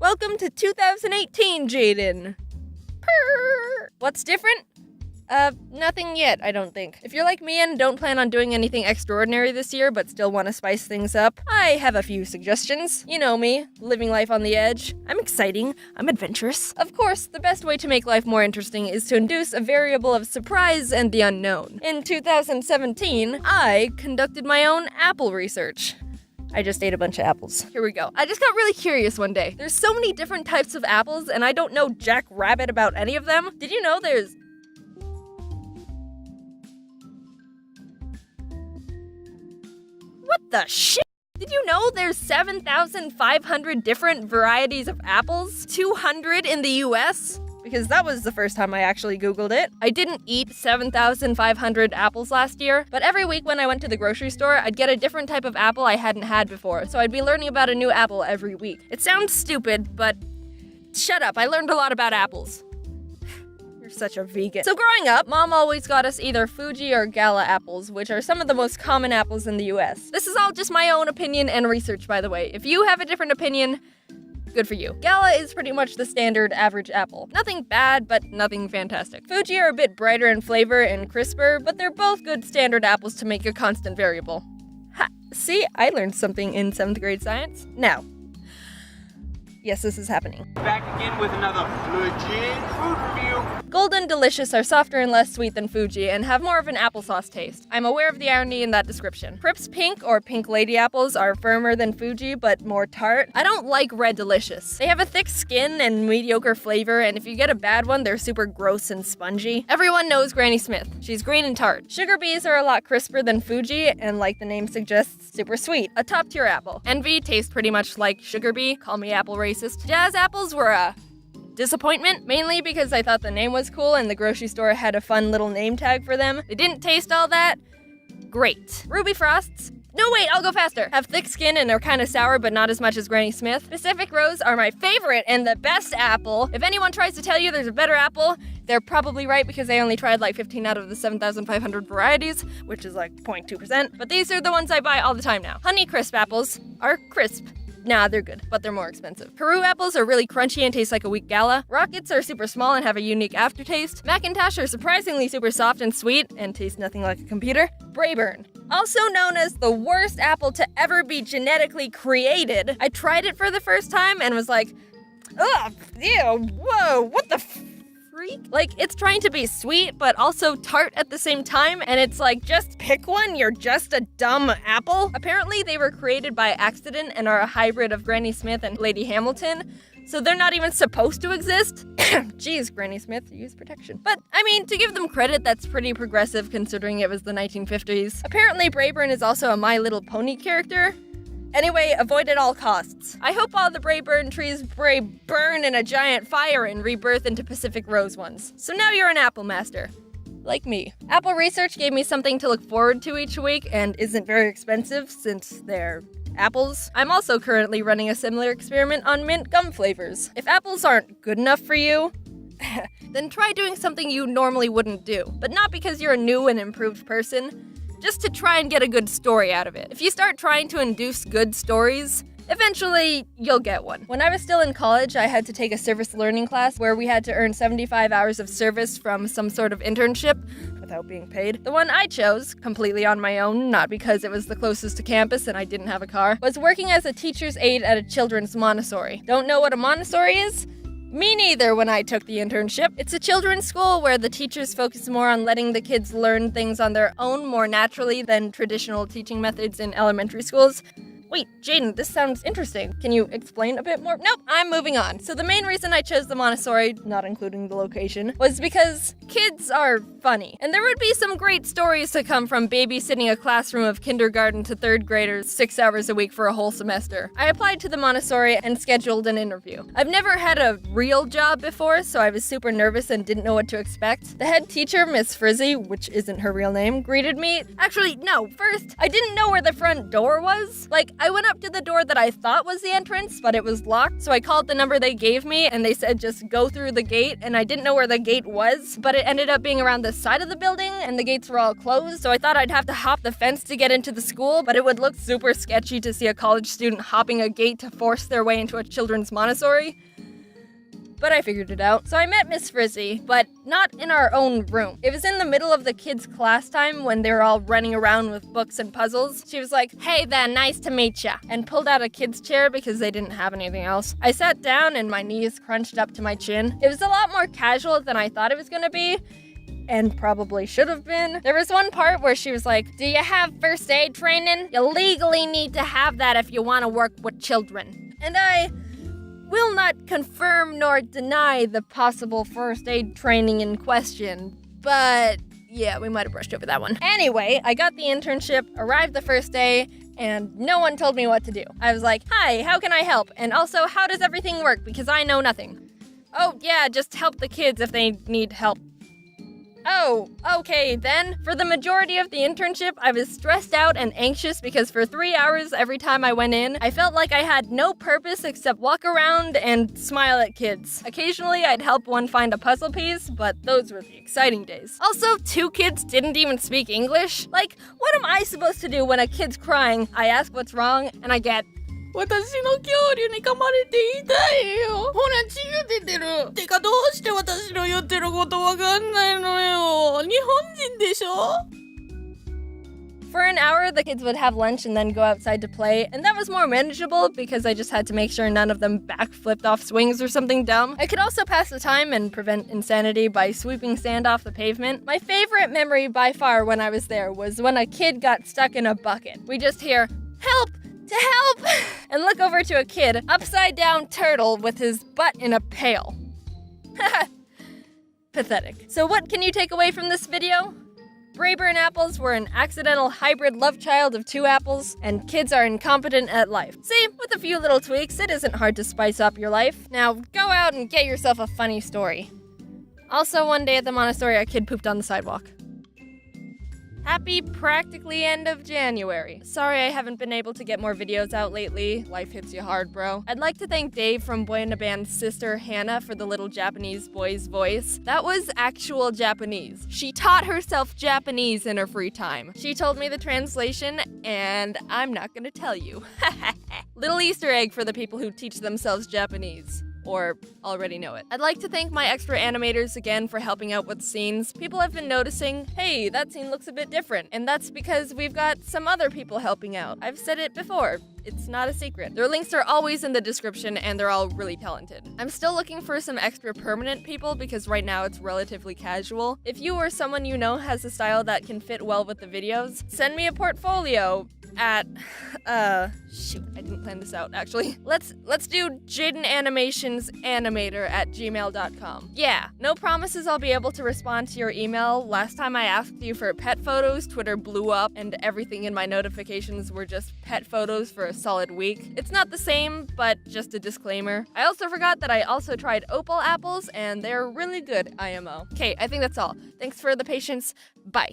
Welcome to 2018, Jaden. Purr. What's different? Nothing yet, I don't think. If you're like me and don't plan on doing anything extraordinary this year but still want to spice things up, I have a few suggestions. You know me, living life on the edge. I'm exciting, I'm adventurous. Of course, the best way to make life more interesting is to induce a variable of surprise and the unknown. In 2017, I conducted my own apple research. I just ate a bunch of apples. Here we go. I just got really curious one day. There's so many different types of apples and I don't know jack rabbit about any of them. Did you know there's What the shit? Did you know there's 7,500 different varieties of apples? 200 in the US? Because that was the first time I actually Googled it. I didn't eat 7,500 apples last year, but every week when I went to the grocery store, I'd get a different type of apple I hadn't had before, so I'd be learning about a new apple every week. It sounds stupid, but shut up, I learned a lot about apples. You're such a vegan. So growing up, Mom always got us either Fuji or Gala apples, which are some of the most common apples in the US. This is all just my own opinion and research, by the way. If you have a different opinion, good for you. Gala is pretty much the standard average apple. Nothing bad, but nothing fantastic. Fuji are a bit brighter in flavor and crisper, but they're both good standard apples to make a constant variable. Ha! See, I learned something in 7th grade science. Now, yes, this is happening. Back again with another legit food review. Golden Delicious are softer and less sweet than Fuji and have more of an applesauce taste. I'm aware of the irony in that description. Crips Pink or Pink Lady apples are firmer than Fuji but more tart. I don't like Red Delicious. They have a thick skin and mediocre flavor, and if you get a bad one, they're super gross and spongy. Everyone knows Granny Smith. She's green and tart. Sugar Bees are a lot crisper than Fuji and, like the name suggests, super sweet. A top tier apple. Envy tastes pretty much like Sugar Bee. Call me apple racist. Jazz apples were a disappointment, mainly because I thought the name was cool and the grocery store had a fun little name tag for them. They didn't taste all that great. Ruby Frosts, no wait, I'll go faster, have thick skin and are kind of sour but not as much as Granny Smith. Pacific Rose are my favorite and the best apple. If anyone tries to tell you there's a better apple, they're probably right because they only tried like 15 out of the 7,500 varieties, which is like 0.2%, but these are the ones I buy all the time now. Honey Crisp apples are crisp. Nah, they're good, but they're more expensive. Peru apples are really crunchy and taste like a weak Gala. Rockets are super small and have a unique aftertaste. Macintosh are surprisingly super soft and sweet and taste nothing like a computer. Braeburn, also known as the worst apple to ever be genetically created. I tried it for the first time and was like, ugh, ew, whoa, what the freak? Like, it's trying to be sweet, but also tart at the same time, and it's like, just pick one, you're just a dumb apple. Apparently, they were created by accident and are a hybrid of Granny Smith and Lady Hamilton, so they're not even supposed to exist. Jeez, Granny Smith, use protection. But, I mean, to give them credit, that's pretty progressive considering it was the 1950s. Apparently, Braeburn is also a My Little Pony character. Anyway, avoid at all costs. I hope all the Braeburn trees burn in a giant fire and rebirth into Pacific Rose ones. So now you're an apple master. Like me. Apple Research gave me something to look forward to each week and isn't very expensive since they're apples. I'm also currently running a similar experiment on mint gum flavors. If apples aren't good enough for you, then try doing something you normally wouldn't do. But not because you're a new and improved person, just to try and get a good story out of it. If you start trying to induce good stories, eventually you'll get one. When I was still in college, I had to take a service learning class where we had to earn 75 hours of service from some sort of internship without being paid. The one I chose, completely on my own, not because it was the closest to campus and I didn't have a car, was working as a teacher's aide at a children's Montessori. Don't know what a Montessori is? Me neither when I took the internship. It's a children's school where the teachers focus more on letting the kids learn things on their own more naturally than traditional teaching methods in elementary schools. Wait, Jaden, this sounds interesting. Can you explain a bit more? Nope, I'm moving on. So the main reason I chose the Montessori, not including the location, was because kids are funny. And there would be some great stories to come from babysitting a classroom of kindergarten to 3rd graders 6 hours a week for a whole semester. I applied to the Montessori and scheduled an interview. I've never had a real job before, so I was super nervous and didn't know what to expect. The head teacher, Miss Frizzy, which isn't her real name, greeted me. Actually, no, first, I didn't know where the front door was. Like, I went up to the door that I thought was the entrance, but it was locked, so I called the number they gave me, and they said just go through the gate, and I didn't know where the gate was, but it ended up being around the side of the building, and the gates were all closed, so I thought I'd have to hop the fence to get into the school, but it would look super sketchy to see a college student hopping a gate to force their way into a children's Montessori. But I figured it out. So I met Miss Frizzy, but not in our own room. It was in the middle of the kids' class time when they were all running around with books and puzzles. She was like, "Hey there, nice to meet ya," and pulled out a kid's chair because they didn't have anything else. I sat down and my knees crunched up to my chin. It was a lot more casual than I thought it was gonna be, and probably should have been. There was one part where she was like, "Do you have first aid training? You legally need to have that if you want to work with children." And I will not confirm nor deny the possible first aid training in question, but yeah, we might have brushed over that one. Anyway, I got the internship, arrived the first day, and no one told me what to do. I was like, "Hi, how can I help? And also, how does everything work? Because I know nothing." "Oh, yeah, just help the kids if they need help." Oh, okay then. For the majority of the internship, I was stressed out and anxious because for 3 hours every time I went in, I felt like I had no purpose except walk around and smile at kids. Occasionally, I'd help one find a puzzle piece, but those were the exciting days. Also, 2 kids didn't even speak English. Like, what am I supposed to do when a kid's crying? I ask what's wrong, and I get, 私の恐竜に噛まれて痛いよ。ほら血が出てる。てかどうして私の言ってることわかんないのよ。日本人でしょ? For an hour, the kids would have lunch and then go outside to play, and that was more manageable because I just had to make sure none of them backflipped off swings or something dumb. I could also pass the time and prevent insanity by sweeping sand off the pavement. My favorite memory by far when I was there was when a kid got stuck in a bucket. We just hear, "Help! To help!" and look over to a kid, upside down turtle with his butt in a pail. Pathetic. So what can you take away from this video? Brayburn apples were an accidental hybrid love child of 2 apples, and kids are incompetent at life. See, with a few little tweaks, it isn't hard to spice up your life. Now, go out and get yourself a funny story. Also, one day at the Montessori, a kid pooped on the sidewalk. Happy practically end of January. Sorry I haven't been able to get more videos out lately. Life hits you hard, bro. I'd like to thank Dave from Buena Band's sister, Hannah, for the little Japanese boy's voice. That was actual Japanese. She taught herself Japanese in her free time. She told me the translation, and I'm not gonna tell you. Little Easter egg for the people who teach themselves Japanese. Or already know it. I'd like to thank my extra animators again for helping out with scenes. People have been noticing, hey, that scene looks a bit different. And that's because we've got some other people helping out. I've said it before. It's not a secret. Their links are always in the description and they're all really talented. I'm still looking for some extra permanent people because right now it's relatively casual. If you or someone you know has a style that can fit well with the videos, send me a portfolio at, shoot, I didn't plan this out, actually. Let's do JadenAnimationsAnimator@gmail.com. Yeah, no promises I'll be able to respond to your email. Last time I asked you for pet photos, Twitter blew up, and everything in my notifications were just pet photos for a solid week. It's not the same, but just a disclaimer. I also forgot that I also tried opal apples, and they're really good, IMO. Okay, I think that's all. Thanks for the patience. Bye.